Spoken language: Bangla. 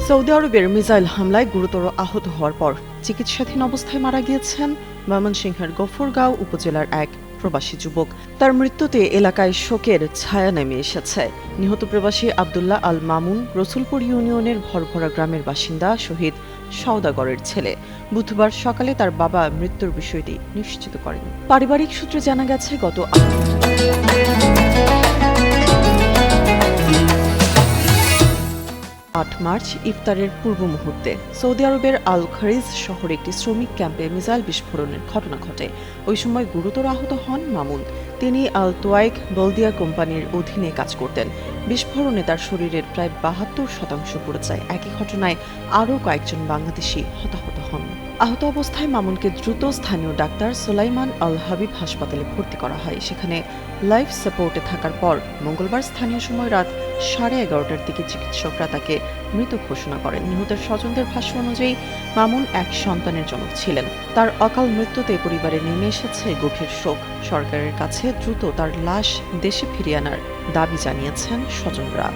সৌদি আরবের মিসাইল হামলায় গুরুতর আহত হওয়ার পর চিকিৎসাধীন অবস্থায় মারা গিয়েছেন ময়মনসিংহের গফরগাঁও উপজেলার এক প্রবাসী যুবক। তার মৃত্যুতে এলাকায় শোকের ছায়া নেমে এসেছে। নিহত প্রবাসী আব্দুল্লাহ আল মামুন রসুলপুর ইউনিয়নের ভরভরা গ্রামের বাসিন্দা, শহীদ সওদাগরের ছেলে। বুধবার সকালে তার বাবা মৃত্যুর বিষয়টি নিশ্চিত করেন। পারিবারিক সূত্রে জানা গেছে, গত 8 মার্চ ইফতারের পূর্ব মুহূর্তে সৌদি আরবের আল খারিজ শহরে একটি শ্রমিক ক্যাম্পে মিসাইল বিস্ফোরণের ঘটনা ঘটে। ওই সময় গুরুতর আহত হন মামুন। তিনি আল তোয়াইক বলদিয়া কোম্পানির অধীনে কাজ করতেন। বিস্ফোরণে তার শরীরের প্রায় 72% পুড়ে যায়। একই ঘটনায় আরও কয়েকজন বাংলাদেশি হতাহত হন। আহত অবস্থায় মামুনকে দ্রুত স্থানীয় ডাক্তার সোলাইমান আল হাবিব হাসপাতালে ভর্তি করা হয়। সেখানে লাইফ সাপোর্টে থাকার পর মঙ্গলবার স্থানীয় সময় রাত 11:30টার দিকে চিকিৎসকরা তাকে মৃত ঘোষণা করেন। নিহতের স্বজনদের ভাষ্য অনুযায়ী মামুন এক সন্তানের জনক ছিলেন। তার অকাল মৃত্যুতে পরিবারে নেমে এসেছে গভীর শোক। সরকারের কাছে দ্রুত তার লাশ দেশে ফিরিয়ে আনার দাবি জানিয়েছেন স্বজনরা।